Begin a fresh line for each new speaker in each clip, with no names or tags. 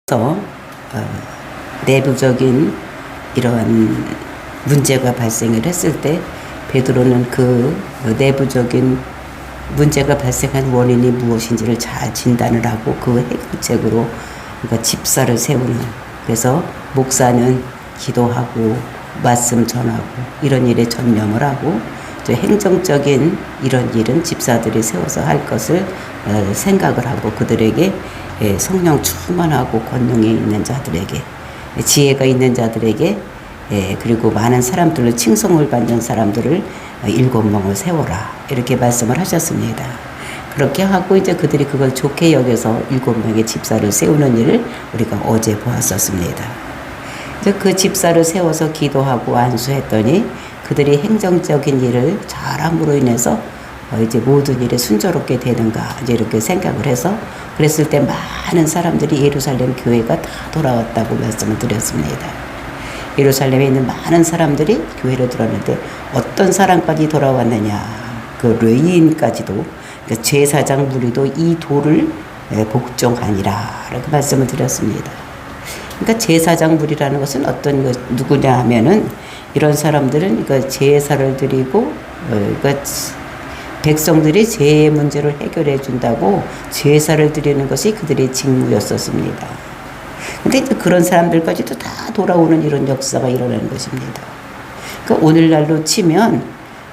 그래서 내부적인 이러한 문제가 발생을 했을 때 베드로는 그 내부적인 문제가 발생한 원인이 무엇인지를 잘 진단을 하고 그 해결책으로 그러니까 집사를 세우는, 그래서 목사는 기도하고 말씀 전하고 이런 일에 전념을 하고, 또 행정적인 이런 일은 집사들이 세워서 할 것을 생각을 하고, 그들에게 성령 충만하고 권능이 있는 자들에게, 지혜가 있는 자들에게, 그리고 많은 사람들로 칭송을 받는 사람들을 7명을 세워라, 이렇게 말씀을 하셨습니다. 그렇게 하고 이제 그들이 그걸 좋게 여겨서 7명의 집사를 세우는 일을 우리가 어제 보았었습니다. 이제 그 집사를 세워서 기도하고 안수했더니 그들이 행정적인 일을 잘함으로 인해서 이제 모든 일에 순조롭게 되는가, 이제 이렇게 생각을 해서, 그랬을 때 많은 사람들이 예루살렘 교회가 다 돌아왔다고 말씀을 드렸습니다. 예루살렘에 있는 많은 사람들이 교회로 들어왔는데 어떤 사람까지 돌아왔느냐, 그 레위인까지도, 그러니까 제사장 무리도 이 도를 복종하니라, 이렇게 말씀을 드렸습니다. 그러니까 제사장 무리라는 것은 어떤 누구냐 하면은, 이런 사람들은 그러니까 제사를 드리고 그러니까 백성들이 죄의 문제를 해결해 준다고 제사를 드리는 것이 그들의 직무였었습니다. 근데 그런 사람들까지도 다 돌아오는 이런 역사가 일어나는 것입니다. 그러니까 오늘날로 치면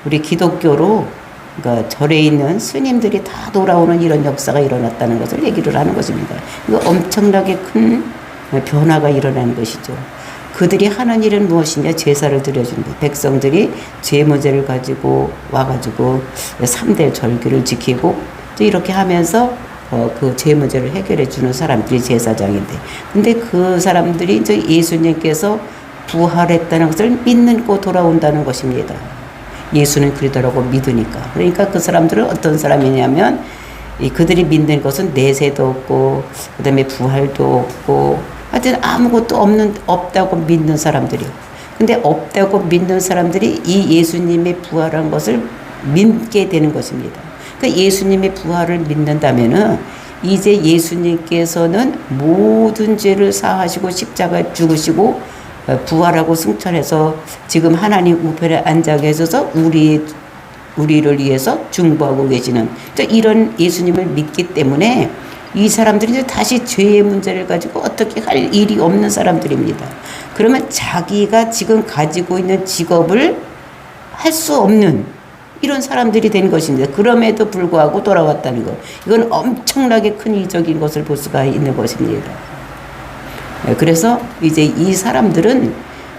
우리 기독교로, 그러니까 절에 있는 스님들이 다 돌아오는 이런 역사가 일어났다는 것을 얘기를 하는 것입니다. 이거 엄청나게 큰 변화가 일어나는 것이죠. 그들이 하는 일은 무엇이냐? 제사를 드려주는 것. 백성들이 죄 문제를 가지고 와가지고 3대 절기를 지키고 이렇게 하면서 그 죄 문제를 해결해 주는 사람들이 제사장인데, 근데 그 사람들이 이제 예수님께서 부활했다는 것을 믿고 돌아온다는 것입니다. 예수는 그리스도라고 믿으니까. 그러니까 그 사람들은 어떤 사람이냐면, 그들이 믿는 것은 내세도 없고 그다음에 부활도 없고 하여튼 아무것도 없다고 믿는 사람들이요. 근데 없다고 믿는 사람들이 이 예수님의 부활한 것을 믿게 되는 것입니다. 그러니까 예수님의 부활을 믿는다면은 이제 예수님께서는 모든 죄를 사하시고 십자가에 죽으시고 부활하고 승천해서 지금 하나님 우편에 앉아 계셔서 우리를 위해서 중보하고 계시는 이런 예수님을 믿기 때문에 이 사람들이 이제 다시 죄의 문제를 가지고 어떻게 할 일이 없는 사람들입니다. 그러면 자기가 지금 가지고 있는 직업을 할 수 없는 이런 사람들이 된 것입니다. 그럼에도 불구하고 돌아왔다는 것. 이건 엄청나게 큰 이적인 것을 볼 수가 있는 것입니다. 그래서 이제 이 사람들은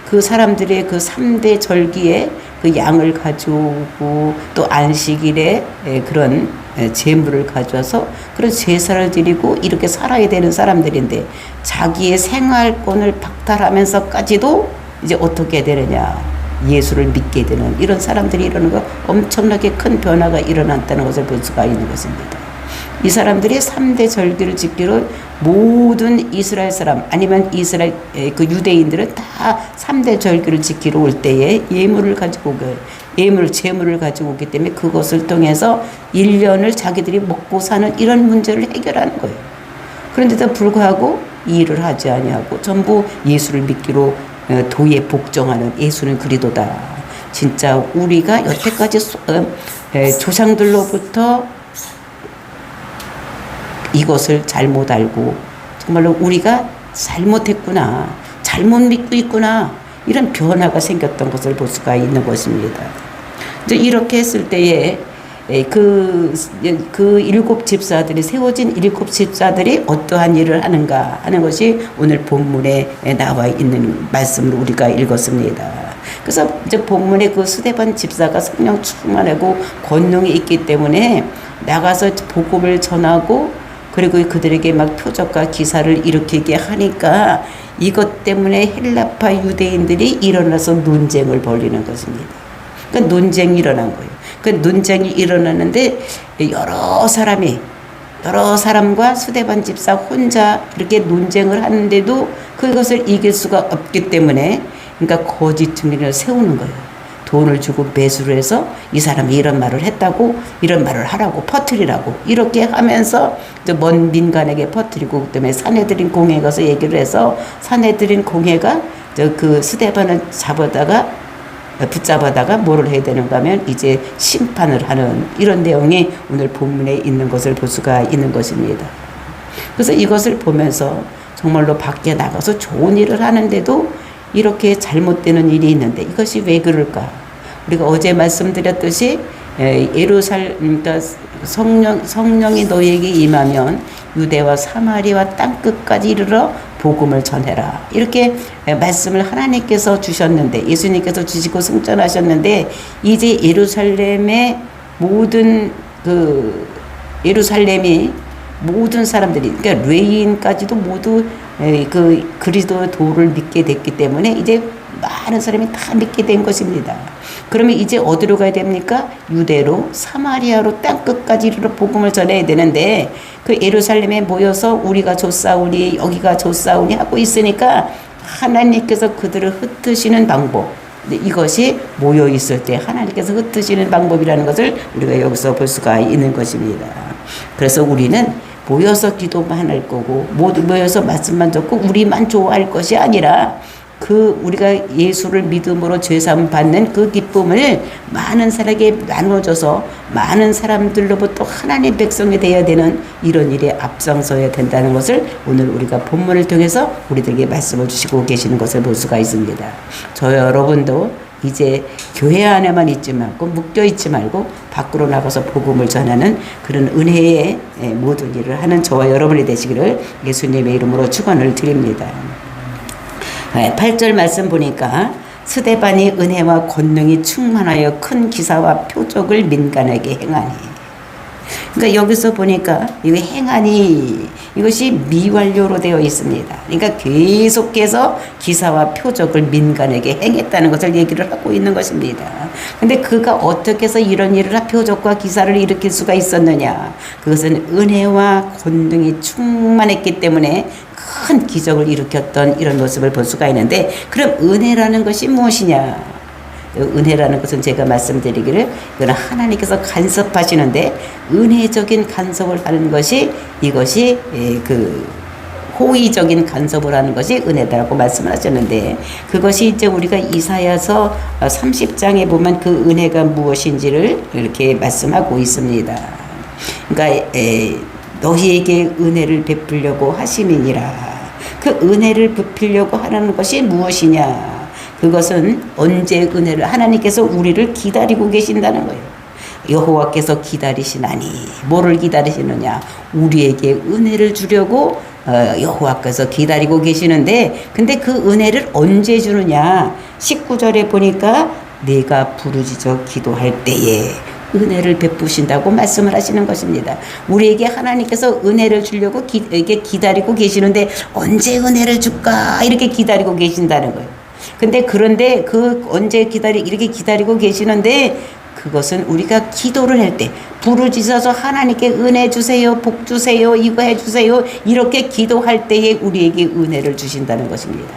그 사람들의 그 3대 절기에 그 양을 가져오고 또 안식일에 그런 제물을 가져와서 그런 제사를 드리고 이렇게 살아야 되는 사람들인데, 자기의 생활권을 박탈하면서까지도 이제 어떻게 되느냐, 예수를 믿게 되는 이런 사람들이 이러는 거, 엄청나게 큰 변화가 일어났다는 것을 볼 수가 있는 것입니다. 이 사람들이 3대 절기를 지키러 모든 이스라엘 사람, 아니면 이스라엘 그 유대인들은 다 3대 절기를 지키러 올 때에 예물을 가지고 오게, 제물을 가지고 오기 때문에 그것을 통해서 1년을 자기들이 먹고 사는 이런 문제를 해결하는 거예요. 그런데도 불구하고 이 일을 하지 아니하고 전부 예수를 믿기로 도에 복종하는, 예수는 그리스도다. 진짜 우리가 여태까지 조상들로부터 이것을 잘못 알고 정말로 우리가 잘못했구나, 잘못 믿고 있구나, 이런 변화가 생겼던 것을 볼 수가 있는 것입니다. 이제 이렇게 했을 때에 그 7 집사들이, 세워진 7 집사들이 어떠한 일을 하는가 하는 것이 오늘 본문에 나와 있는 말씀으로 우리가 읽었습니다. 그래서 이제 본문에 그 스데반 집사가 성령 충만하고 권능이 있기 때문에 나가서 복음을 전하고, 그리고 그들에게 막 표적과 기사를 일으키게 하니까 이것 때문에 헬라파 유대인들이 일어나서 논쟁을 벌이는 것입니다. 그러니까 논쟁이 일어난 거예요. 그 논쟁이 일어나는데 여러 사람과 스데반 집사 혼자 이렇게 논쟁을 하는데도 그것을 이길 수가 없기 때문에, 그러니까 거짓 증인을 세우는 거예요. 돈을 주고 배수를 해서 이 사람이 이런 말을 했다고 이런 말을 하라고 퍼뜨리라고 이렇게 하면서 먼 민간에게 퍼뜨리고 그다음에 산헤드린 공회에 가서 얘기를 해서 산헤드린 공회가 그 스데반을 붙잡아다가 뭐를 해야 되는가 하면 이제 심판을 하는 이런 내용이 오늘 본문에 있는 것을 볼 수가 있는 것입니다. 그래서 이것을 보면서 정말로 밖에 나가서 좋은 일을 하는데도 이렇게 잘못되는 일이 있는데 이것이 왜 그럴까? 우리가 어제 말씀드렸듯이 그러니까 성령이 너희에게 임하면 유대와 사마리아 땅 끝까지 이르러 복음을 전해라. 이렇게 말씀을 하나님께서 주셨는데 예수님께서 주시고 승천하셨는데 이제 예루살렘의 모든 예루살렘이 모든 사람들이 그러니까 레인까지도 모두 그 그리스도의 도를 믿게 됐기 때문에 이제 많은 사람이 다 믿게 된 것입니다. 그러면 이제 어디로 가야 됩니까? 유대로 사마리아로 땅끝까지 이르러 복음을 전해야 되는데 그 예루살렘에 모여서 우리가 좋사오니 여기가 좋사오니 하고 있으니까 하나님께서 그들을 흩으시는 방법, 이것이 모여 있을 때 하나님께서 흩으시는 방법이라는 것을 우리가 여기서 볼 수가 있는 것입니다. 그래서 우리는 모여서 기도만 할 거고 모두 모여서 말씀만 듣고 우리만 좋아할 것이 아니라 우리가 예수를 믿음으로 죄사함 받는 그 기쁨을 많은 사람에게 나눠줘서 많은 사람들로부터 하나님 백성이 되어야 되는 이런 일에 앞장서야 된다는 것을 오늘 우리가 본문을 통해서 우리들에게 말씀을 주시고 계시는 것을 볼 수가 있습니다. 저 여러분도 이제 교회 안에만 있지 말고 묶여 있지 말고 밖으로 나가서 복음을 전하는 그런 은혜의 모든 일을 하는 저와 여러분이 되시기를 예수님의 이름으로 축원을 드립니다. 8절 말씀 보니까 스데반이 은혜와 권능이 충만하여 큰 기사와 표적을 민간에게 행하니. 그러니까 여기서 보니까 이 행하니 이것이 미완료로 되어 있습니다. 그러니까 계속해서 기사와 표적을 민간에게 행했다는 것을 얘기를 하고 있는 것입니다. 근데 그가 어떻게 해서 이런 일을 표적과 기사를 일으킬 수가 있었느냐? 그것은 은혜와 권능이 충만했기 때문에 큰 기적을 일으켰던 이런 모습을 볼 수가 있는데 그럼 은혜라는 것이 무엇이냐? 은혜라는 것은 제가 말씀드리기를 이거는 하나님께서 간섭하시는데 은혜적인 간섭을 하는 것이 이것이 그 호의적인 간섭을 하는 것이 은혜다라고 말씀을 하셨는데 그것이 이제 우리가 이사야서 30장에 보면 그 은혜가 무엇인지를 이렇게 말씀하고 있습니다. 그러니까 너희에게 은혜를 베풀려고 하심이니라. 그 은혜를 베풀려고 하는 것이 무엇이냐? 그것은 언제 은혜를 하나님께서 우리를 기다리고 계신다는 거예요. 여호와께서 기다리시나니 뭐를 기다리시느냐? 우리에게 은혜를 주려고 여호와께서 기다리고 계시는데 근데 그 은혜를 언제 주느냐? 19절에 보니까 내가 부르짖어 기도할 때에 은혜를 베푸신다고 말씀을 하시는 것입니다. 우리에게 하나님께서 은혜를 주려고 이렇게 기다리고 계시는데 언제 은혜를 줄까? 이렇게 기다리고 계신다는 거예요. 그런데 언제 이렇게 기다리고 계시는데 그것은 우리가 기도를 할 때 부르짖어서 하나님께 은혜 주세요, 복 주세요, 이거 해 주세요 이렇게 기도할 때에 우리에게 은혜를 주신다는 것입니다.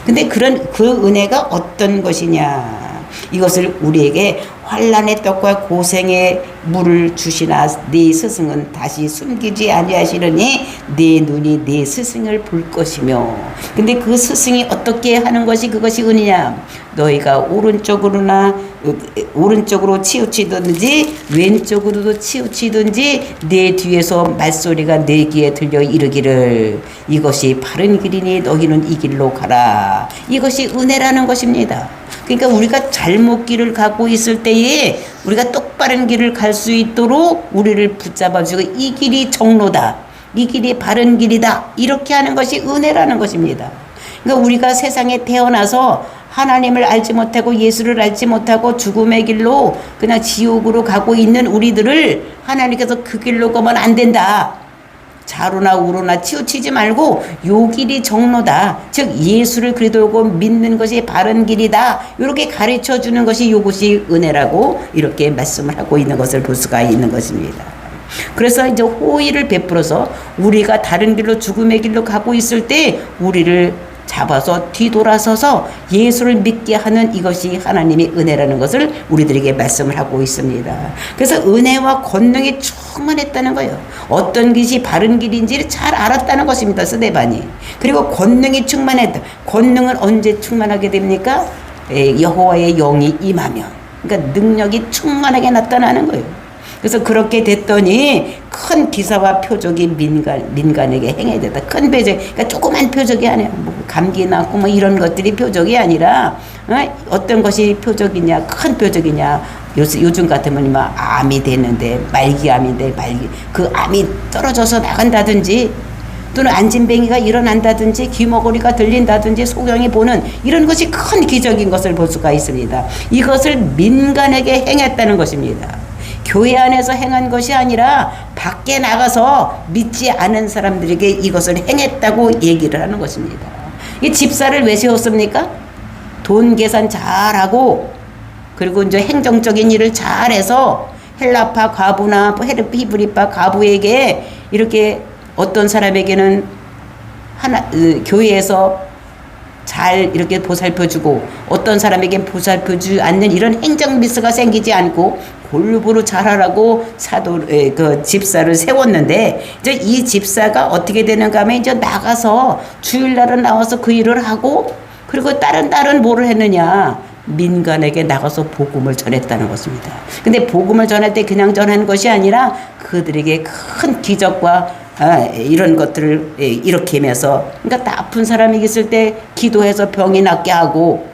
근데 그 은혜가 어떤 것이냐? 이것을 우리에게 환난의 떡과 고생의 물을 주시나 네 스승은 다시 숨기지 아니하시려니 네 눈이 네 스승을 볼 것이며. 근데 그 스승이 어떻게 하는 것이 그것이 은혜냐? 너희가 오른쪽으로 치우치든지 왼쪽으로도 치우치든지 내 뒤에서 말소리가 내 귀에 들려 이르기를 이것이 바른 길이니 너희는 이 길로 가라. 이것이 은혜라는 것입니다. 그러니까 우리가 잘못 길을 가고 있을 때에 우리가 똑바른 길을 갈 수 있도록 우리를 붙잡아주고 이 길이 정로다. 이 길이 바른 길이다. 이렇게 하는 것이 은혜라는 것입니다. 그러니까 우리가 세상에 태어나서 하나님을 알지 못하고 예수를 알지 못하고 죽음의 길로 그냥 지옥으로 가고 있는 우리들을 하나님께서 그 길로 가면 안 된다. 좌로나 우로나 치우치지 말고 요 길이 정로다. 즉 예수를 그리스도고 믿는 것이 바른 길이다. 이렇게 가르쳐 주는 것이 이것이 은혜라고 이렇게 말씀을 하고 있는 것을 볼 수가 있는 것입니다. 그래서 이제 호의를 베풀어서 우리가 다른 길로 죽음의 길로 가고 있을 때 우리를 잡아서 뒤돌아서서 예수를 믿게 하는 이것이 하나님의 은혜라는 것을 우리들에게 말씀을 하고 있습니다. 그래서 은혜와 권능이 충만했다는 거예요. 어떤 것이 바른 길인지를 잘 알았다는 것입니다. 스데반이. 그리고 권능이 충만했다. 권능은 언제 충만하게 됩니까? 여호와의 영이 임하면. 그러니까 능력이 충만하게 나타나는 거예요. 그래서 그렇게 됐더니 큰 기사와 표적이 민간에게 행해야 된다. 큰 표적, 그러니까 조그만 표적이 아니야. 뭐 감기 났고 뭐 이런 것들이 표적이 아니라 어떤 것이 표적이냐, 큰 표적이냐. 요즘 같으면 막 암이 됐는데 말기암인데 그 암이 떨어져서 나간다든지 또는 안진뱅이가 일어난다든지 귀머거리가 들린다든지 소경이 보는 이런 것이 큰 기적인 것을 볼 수가 있습니다. 이것을 민간에게 행했다는 것입니다. 교회 안에서 행한 것이 아니라 밖에 나가서 믿지 않은 사람들에게 이것을 행했다고 얘기를 하는 것입니다. 이 집사를 왜 세웠습니까? 돈 계산 잘하고 그리고 이제 행정적인 일을 잘해서 헬라파 과부나 히브리파 과부에게 이렇게 어떤 사람에게는 교회에서 잘 이렇게 보살펴주고 어떤 사람에게 보살펴주지 않는 이런 행정 미스가 생기지 않고 골고루 잘하라고 그 집사를 세웠는데 이제 이 집사가 어떻게 되는가 하면 이제 나가서 주일날은 나와서 그 일을 하고 그리고 다른 뭐를 했느냐 민간에게 나가서 복음을 전했다는 것입니다. 근데 복음을 전할 때 그냥 전하는 것이 아니라 그들에게 큰 기적과 이런 것들을 일으키면서 그러니까 다 아픈 사람이 있을 때 기도해서 병이 낫게 하고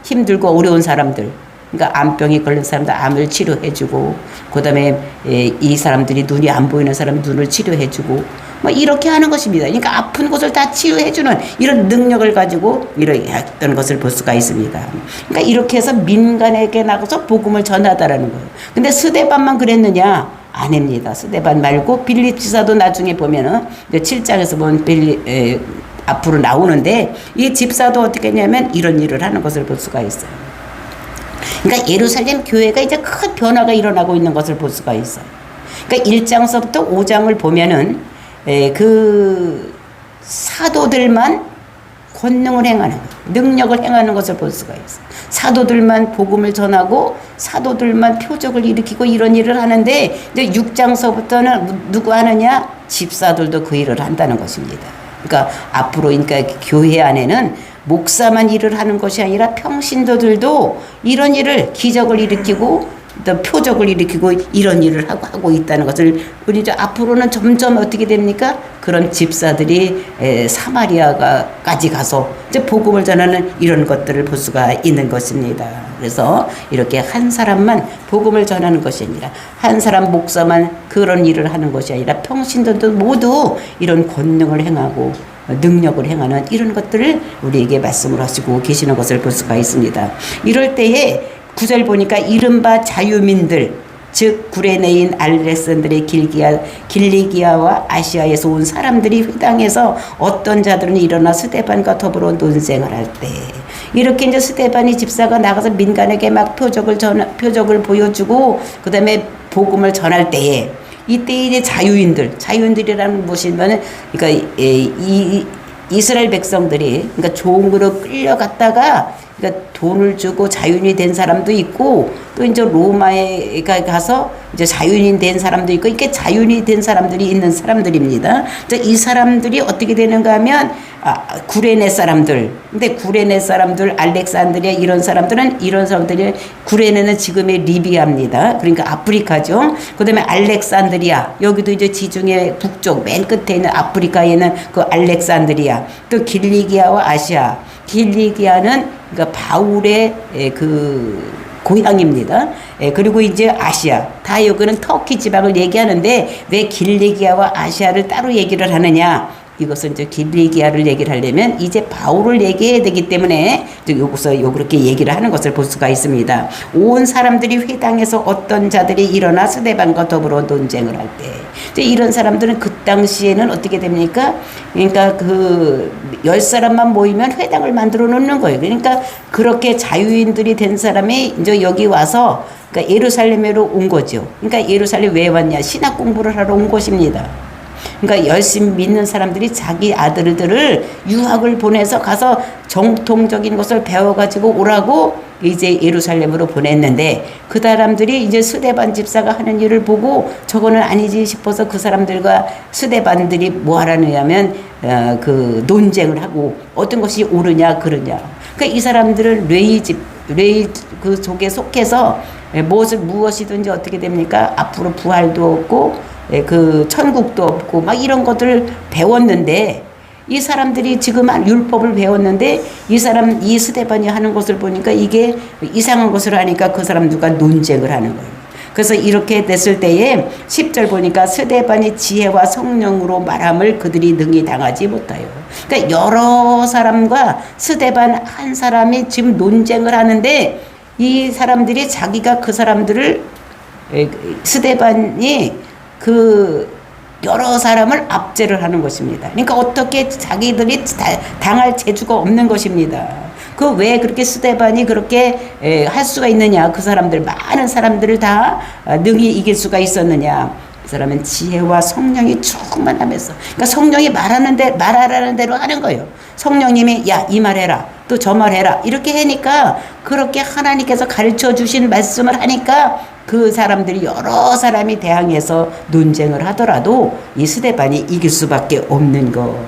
힘들고 어려운 사람들 그러니까 암병이 걸린 사람들 암을 치료해주고 그다음에 이 사람들이 눈이 안 보이는 사람 눈을 치료해주고 뭐 이렇게 하는 것입니다. 그러니까 아픈 곳을 다 치유해주는 이런 능력을 가지고 이렇게 했던 것을 볼 수가 있습니다. 그러니까 이렇게 해서 민간에게 나가서 복음을 전하다라는 거예요. 근데 스데반만 그랬느냐? 아닙니다. 스데반 말고 빌립 지사도 나중에 보면은 7장에서 보면 앞으로 나오는데 이 집사도 어떻게 했냐면 이런 일을 하는 것을 볼 수가 있어요. 그러니까 예루살렘 교회가 이제 큰 변화가 일어나고 있는 것을 볼 수가 있어요. 그러니까 1장서부터 5장을 보면은 그 사도들만 권능을 행하는 능력을 행하는 것을 볼 수가 있어요. 사도들만 복음을 전하고 사도들만 표적을 일으키고 이런 일을 하는데 이제 6장서부터는 누구 하느냐? 집사들도 그 일을 한다는 것입니다. 그러니까 앞으로 그러니까 교회 안에는 목사만 일을 하는 것이 아니라 평신도들도 이런 일을 기적을 일으키고 또 표적을 일으키고 이런 일을 하고 있다는 것을 우리 이제 앞으로는 점점 어떻게 됩니까? 그런 집사들이 사마리아까지 가서 이제 복음을 전하는 이런 것들을 볼 수가 있는 것입니다. 그래서 이렇게 한 사람만 복음을 전하는 것이 아니라 한 사람 목사만 그런 일을 하는 것이 아니라 평신도도 모두 이런 권능을 행하고 능력을 행하는 이런 것들을 우리에게 말씀을 하시고 계시는 것을 볼 수가 있습니다. 이럴 때에 9절 보니까 이른바 자유민들 즉 구레네인 알렉산드의 길리기아와 아시아에서 온 사람들이 회당에서 어떤 자들은 일어나 스데반과 더불어 논쟁을 할 때 이렇게 이제 스데반이 집사가 나가서 민간에게 막 표적을 보여주고 그 다음에 복음을 전할 때에 이때 이제 자유인들이라는 것이면은 그러니까 이 이스라엘 백성들이 그러니까 종으로 끌려갔다가 그러니까 돈을 주고 자유인이 된 사람도 있고 또 이제 로마에 가서 이제 자유인이 된 사람도 있고 이렇게 자유인이 된 사람들이 있는 사람들입니다. 이 사람들이 어떻게 되는가 하면 구레네 사람들. 근데 구레네 사람들, 알렉산드리아 이런 사람들이 구레네는 지금의 리비아입니다. 그러니까 아프리카죠. 그다음에 알렉산드리아 여기도 이제 지중해 북쪽 맨 끝에 있는 아프리카에 있는 그 알렉산드리아 또 길리기아와 아시아. 길리기아는 그러니까 바울의 그 고향입니다. 그리고 이제 아시아 다 여기는 터키 지방을 얘기하는데 왜 길리기아와 아시아를 따로 얘기를 하느냐? 이것은 이제 길리기아를 얘기를 하려면 이제 바울을 얘기해야 되기 때문에 여기서 그렇게 얘기를 하는 것을 볼 수가 있습니다. 온 사람들이 회당에서 어떤 자들이 일어나 스데반과 더불어 논쟁을 할 때 이런 사람들은 그 당시에는 어떻게 됩니까? 그러니까 그 10사람만 모이면 회당을 만들어 놓는 거예요. 그러니까 그렇게 자유인들이 된 사람이 이제 여기 와서 그러니까 예루살렘으로 온 거죠. 그러니까 예루살렘 왜 왔냐? 신학 공부를 하러 온 것입니다. 그러니까 열심히 믿는 사람들이 자기 아들들을 유학을 보내서 가서 정통적인 것을 배워가지고 오라고 이제 예루살렘으로 보냈는데, 그 사람들이 이제 스데반 집사가 하는 일을 보고 저거는 아니지 싶어서 그 사람들과 스데반들이 뭐 하라느냐면 그 논쟁을 하고 어떤 것이 옳으냐 그르냐. 그러니까 이 사람들은 레위 그 속에 속해서 무엇이든지 어떻게 됩니까? 앞으로 부활도 없고 그 천국도 없고 막 이런 것들을 배웠는데, 이 사람들이 지금 율법을 배웠는데 이 스데반이 하는 것을 보니까 이게 이상한 것을 하니까 그 사람들과 논쟁을 하는 거예요. 그래서 이렇게 됐을 때에 10절 보니까 스데반이 지혜와 성령으로 말함을 그들이 능히 당하지 못하여. 그러니까 여러 사람과 스데반 한 사람이 지금 논쟁을 하는데, 이 사람들이 자기가 그 사람들을 스데반이 그 여러 사람을 압제를 하는 것입니다. 그러니까 어떻게 자기들이 당할 재주가 없는 것입니다. 그 왜 그렇게 스데반이 그렇게 할 수가 있느냐? 그 사람들 많은 사람들을 다 능히 이길 수가 있었느냐? 그 사람은 지혜와 성령이 충만하면서, 그러니까 성령이 말하라는 대로 하는 거예요. 성령님이 야, 이 말 해라, 또 저 말 해라, 이렇게 하니까, 그렇게 하나님께서 가르쳐 주신 말씀을 하니까 그 사람들이 여러 사람이 대항해서 논쟁을 하더라도 이 스데반이 이길 수밖에 없는 거.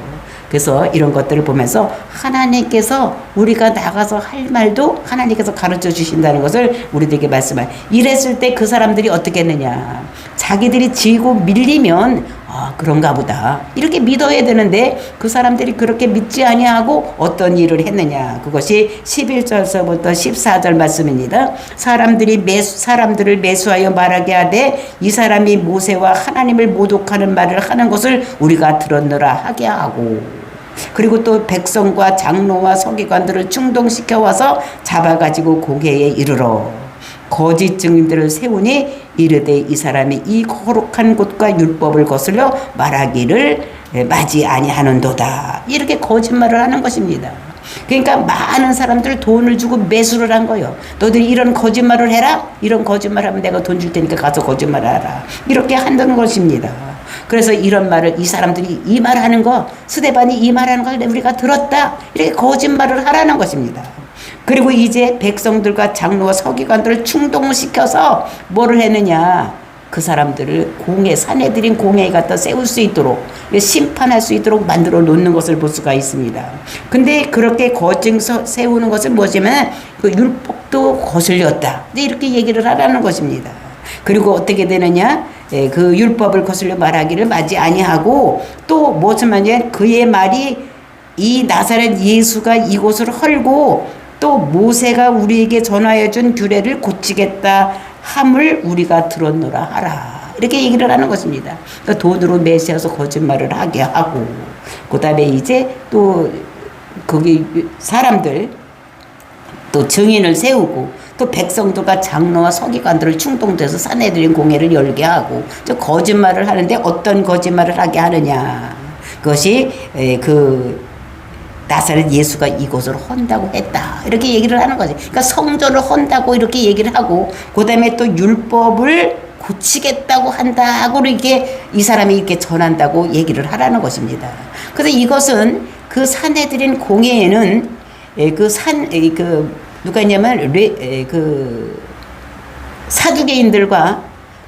그래서 이런 것들을 보면서 하나님께서 우리가 나가서 할 말도 하나님께서 가르쳐 주신다는 것을 우리들에게 말씀하요. 이랬을 때 그 사람들이 어떻게 했느냐? 자기들이 지고 밀리면 그런가 보다 이렇게 믿어야 되는데, 그 사람들이 그렇게 믿지 아니하고 어떤 일을 했느냐? 그것이 11절서부터 14절 말씀입니다. 사람들을 매수하여 말하게 하되 이 사람이 모세와 하나님을 모독하는 말을 하는 것을 우리가 들었노라 하게 하고, 그리고 또 백성과 장로와 서기관들을 충동시켜 와서 잡아가지고 공회에 이르러 거짓 증인들을 세우니 이르되 이 사람이 이 거룩한 곳과 율법을 거슬려 말하기를 마지 아니하는도다. 이렇게 거짓말을 하는 것입니다. 그러니까 많은 사람들 돈을 주고 매수를 한 거예요. 너들이 이런 거짓말을 해라. 이런 거짓말하면 내가 돈 줄 테니까 가서 거짓말을 하라. 이렇게 한다는 것입니다. 그래서 이런 말을, 이 사람들이 이 말하는 거, 스데반이 이 말하는 걸 우리가 들었다, 이렇게 거짓말을 하라는 것입니다. 그리고 이제 백성들과 장로와 서기관들을 충동시켜서 뭐를 했느냐? 그 사람들을 사내들인 공회에 갖다 세울 수 있도록, 심판할 수 있도록 만들어 놓는 것을 볼 수가 있습니다. 근데 그렇게 세우는 것은 뭐지만 그 율법도 거슬렸다, 이렇게 얘기를 하라는 것입니다. 그리고 어떻게 되느냐? 그 율법을 거슬려 말하기를 마지 아니하고, 또 무슨 말이냐? 그의 말이 이 나사렛 예수가 이곳을 헐고 또 모세가 우리에게 전하여 준 규례를 고치겠다 함을 우리가 들었노라 하라. 이렇게 얘기를 하는 것입니다. 그러니까 돈으로 매수해서 거짓말을 하게 하고, 그 다음에 이제 또 거기 사람들 또 증인을 세우고, 또 백성들과 장로와 서기관들을 충동돼서 사내들인 공회를 열게 하고, 거짓말을 하는데 어떤 거짓말을 하게 하느냐? 그것이 나사렛 예수가 이곳을 헌다고 했다, 이렇게 얘기를 하는 거지. 그러니까 성전을 헌다고 이렇게 얘기를 하고, 그 다음에 또 율법을 고치겠다고 한다고 이렇게 이 사람이 이렇게 전한다고 얘기를 하라는 것입니다. 그래서 이것은 그 사내들인 공회에는 누가 있냐면 사두개인들과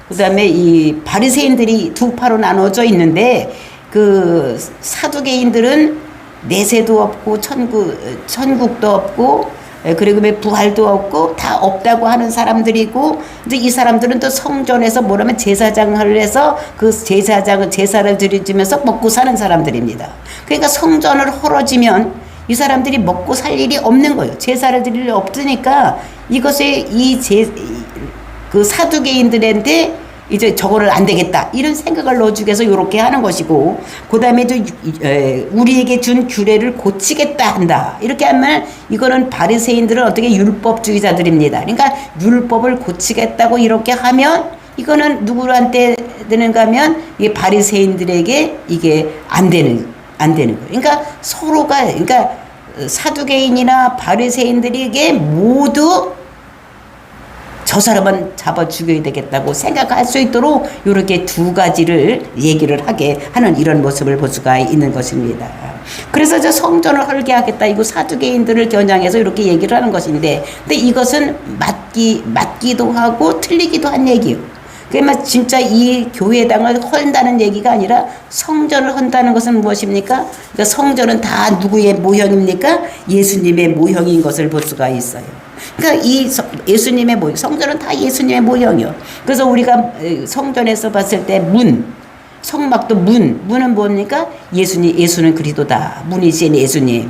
그 다음에 이 바리새인들이 두 파로 나눠져 있는데, 그 사두개인들은 내세도 없고 천국도 없고 그리고 부활도 없고 다 없다고 하는 사람들이고, 이제 이 사람들은 또 성전에서 뭐라면 제사장을 해서 그 제사를 드리면서 먹고 사는 사람들입니다. 그러니까 성전을 헐어지면 이 사람들이 먹고 살 일이 없는 거예요. 제사를 드릴 일 없으니까 이것에 그 사두개인들한테 이제 저거를 안 되겠다, 이런 생각을 넣어주기 위해서 이렇게 하는 것이고, 그 다음에 우리에게 준 규례를 고치겠다 한다, 이렇게 하면 이거는 바리새인들은 어떻게 율법주의자들입니다. 그러니까 율법을 고치겠다고 이렇게 하면 이거는 누구한테 되는가 하면 이게 바리새인들에게 이게 안 되는 거예요. 그러니까 서로가, 그러니까 사두개인이나 바리새인들에게 모두 저 사람은 잡아 죽여야 되겠다고 생각할 수 있도록 이렇게 두 가지를 얘기를 하게 하는 이런 모습을 볼 수가 있는 것입니다. 그래서 저 성전을 헐게하겠다 이거 사두개인들을 겨냥해서 이렇게 얘기를 하는 것인데, 근데 이것은 맞기도 하고 틀리기도 한 얘기예요. 그러면 진짜 이 교회당을 헐다는 얘기가 아니라 성전을 헌다는 것은 무엇입니까? 그러니까 성전은 다 누구의 모형입니까? 예수님의 모형인 것을 볼 수가 있어요. 그러니까 이 예수님의 모형, 성전은 다 예수님의 모형이요. 그래서 우리가 성전에서 봤을 때 성막도 문은 뭡니까? 예수는 그리스도다. 문이신 예수님.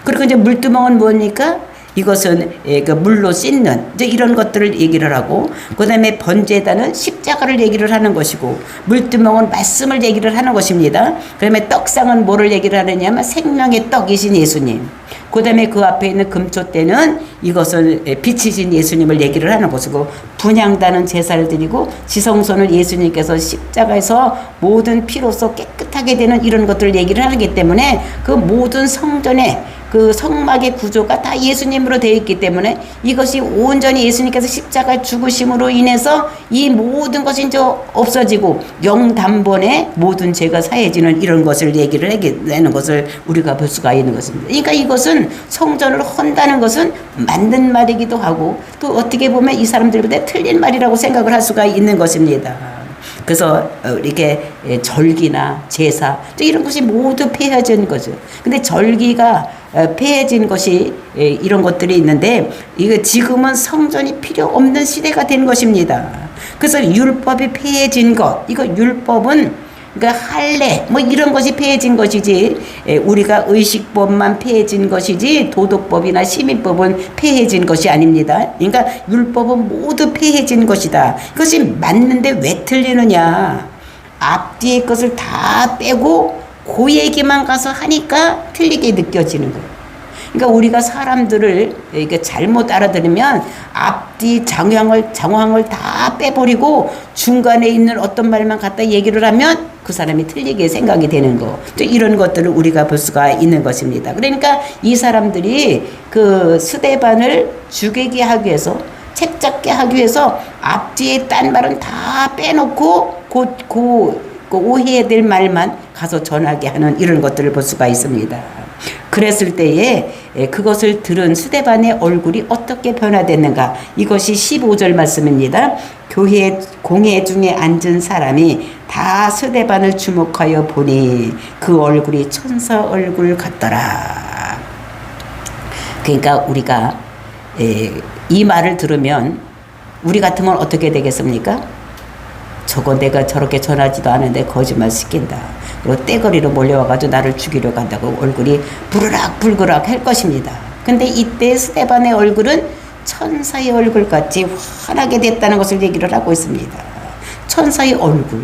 그리고 이제 물두멍은 뭡니까? 이것은 그 물로 씻는 이제 이런 것들을 얘기를 하고, 그다음에 번제단은 십자가를 얘기를 하는 것이고, 물두멍은 말씀을 얘기를 하는 것입니다. 그다음에 떡상은 뭐를 얘기를 하느냐면 생명의 떡이신 예수님. 그다음에 그 앞에 있는 금초대는 이것은 빛이신 예수님을 얘기를 하는 것이고, 분향단은 제사를 드리고, 지성소는 예수님께서 십자가에서 모든 피로써 깨끗하게 되는 이런 것들을 얘기를 하기 때문에 그 모든 성전에 그 성막의 구조가 다 예수님으로 되어 있기 때문에 이것이 온전히 예수님께서 십자가 죽으심으로 인해서 이 모든 것이 이제 없어지고 영단번에 모든 죄가 사해지는 이런 것을 얘기를 하게 되는 것을 우리가 볼 수가 있는 것입니다. 그러니까 이것은 성전을 헌다는 것은 맞는 말이기도 하고, 또 어떻게 보면 이 사람들보다 틀린 말이라고 생각을 할 수가 있는 것입니다. 그래서 이렇게 절기나 제사 이런 것이 모두 폐해진 거죠. 근데 절기가 폐해진 것이 이런 것들이 있는데, 이거 지금은 성전이 필요 없는 시대가 된 것입니다. 그래서 율법이 폐해진 것, 이거 율법은 그러니까 할례 뭐 이런 것이 폐해진 것이지, 우리가 의식법만 폐해진 것이지 도덕법이나 시민법은 폐해진 것이 아닙니다. 그러니까 율법은 모두 폐해진 것이다. 이것이 맞는데 왜 틀리느냐? 앞뒤의 것을 다 빼고 그 얘기만 가서 하니까 틀리게 느껴지는 거예요. 그러니까 우리가 사람들을 이렇게 잘못 알아들으면 앞뒤 장황을 다 빼버리고 중간에 있는 어떤 말만 갖다 얘기를 하면 그 사람이 틀리게 생각이 되는 거, 또 이런 것들을 우리가 볼 수가 있는 것입니다. 그러니까 이 사람들이 그 스데반을 죽이게 하기 위해서, 책잡게 하기 위해서 앞뒤에 딴 말은 다 빼놓고 그 오해해야 될 말만 가서 전하게 하는 이런 것들을 볼 수가 있습니다. 그랬을 때에 그것을 들은 스데반의 얼굴이 어떻게 변화됐는가, 이것이 15절 말씀입니다. 교회 공회 중에 앉은 사람이 다 스데반을 주목하여 보니 그 얼굴이 천사 얼굴 같더라. 그러니까 우리가 이 말을 들으면 우리 같으면 어떻게 되겠습니까? 저거 내가 저렇게 전하지도 않은데 거짓말 시킨다. 그리고 떼거리로 몰려와가지고 나를 죽이려고 한다고 얼굴이 부르락 불그락 할 것입니다. 근데 이때 스데반의 얼굴은 천사의 얼굴같이 환하게 됐다는 것을 얘기를 하고 있습니다. 천사의 얼굴.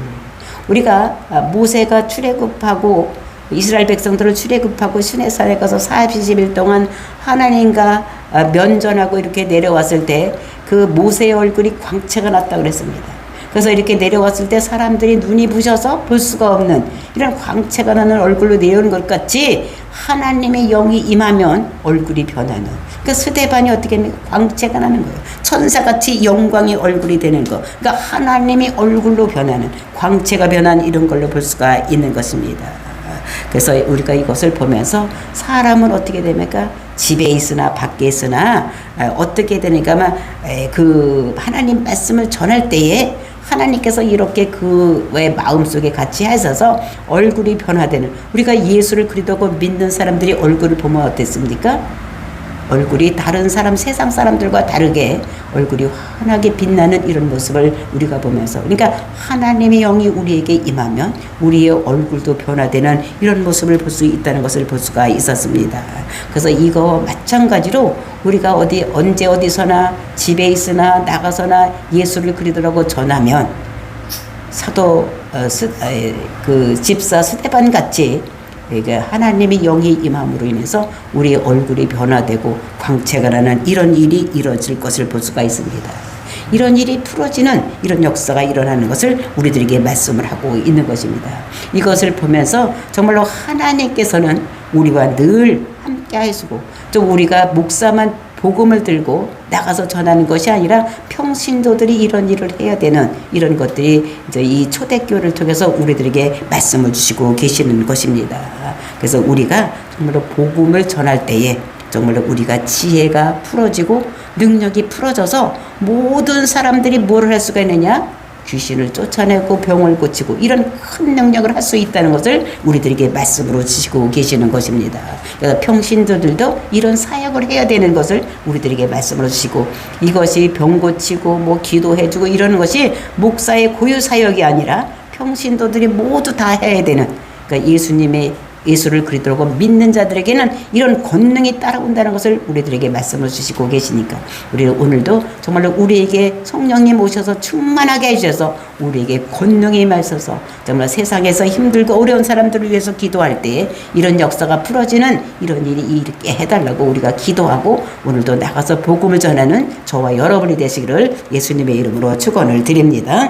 우리가 모세가 출애굽하고 이스라엘 백성들을 출애굽하고 시내산에 가서 40일 동안 하나님과 면전하고 이렇게 내려왔을 때 그 모세의 얼굴이 광채가 났다고 그랬습니다. 그래서 이렇게 내려왔을 때 사람들이 눈이 부셔서 볼 수가 없는 이런 광채가 나는 얼굴로 내려오는 것 같이 하나님의 영이 임하면 얼굴이 변하는, 그러니까 스데반이 어떻게 하면 광채가 나는 거예요. 천사같이 영광의 얼굴이 되는 거, 그러니까 하나님의 얼굴로 변하는, 광채가 변한 이런 걸로 볼 수가 있는 것입니다. 그래서 우리가 이것을 보면서 사람은 어떻게 됩니까? 집에 있으나 밖에 있으나 어떻게 되니까 그 하나님 말씀을 전할 때에 하나님께서 이렇게 그의 마음속에 같이 하셔서 얼굴이 변화되는, 우리가 예수를 그리스도고 믿는 사람들이 얼굴을 보면 어땠습니까? 얼굴이 다른 사람, 세상 사람들과 다르게 얼굴이 환하게 빛나는 이런 모습을 우리가 보면서, 그러니까 하나님의 영이 우리에게 임하면 우리의 얼굴도 변화되는 이런 모습을 볼 수 있다는 것을 볼 수가 있었습니다. 그래서 이거 마찬가지로 우리가 언제 어디서나 집에 있으나 나가서나 예수를 그리스도라고 전하면 그 집사 스데반 같이 하나님의 영이 임함으로 인해서 우리의 얼굴이 변화되고 광채가 나는 이런 일이 이루어질 것을 볼 수가 있습니다. 이런 일이 풀어지는 이런 역사가 일어나는 것을 우리들에게 말씀을 하고 있는 것입니다. 이것을 보면서 정말로 하나님께서는 우리와 늘 함께 하시고, 또 우리가 목사만 복음을 들고 나가서 전하는 것이 아니라 평신도들이 이런 일을 해야 되는 이런 것들이 이제 이 초대교회를 통해서 우리들에게 말씀을 주시고 계시는 것입니다. 그래서 우리가 정말로 복음을 전할 때에 정말로 우리가 지혜가 풀어지고 능력이 풀어져서 모든 사람들이 뭘 할 수가 있느냐? 귀신을 쫓아내고 병을 고치고 이런 큰 능력을 할 수 있다는 것을 우리들에게 말씀으로 주시고 계시는 것입니다. 그래서 평신도들도 이런 사역을 해야 되는 것을 우리들에게 말씀으로 주시고, 이것이 병 고치고 뭐 기도해주고 이런 것이 목사의 고유 사역이 아니라 평신도들이 모두 다 해야 되는, 그러니까 예수를 그리스도로 믿는 자들에게는 이런 권능이 따라온다는 것을 우리들에게 말씀을 주시고 계시니까 우리는 오늘도 정말로 우리에게 성령님 오셔서 충만하게 해주셔서 우리에게 권능이 임하셔서 정말 세상에서 힘들고 어려운 사람들을 위해서 기도할 때 이런 역사가 풀어지는 이런 일이 이렇게 해달라고 우리가 기도하고 오늘도 나가서 복음을 전하는 저와 여러분이 되시기를 예수님의 이름으로 축원을 드립니다.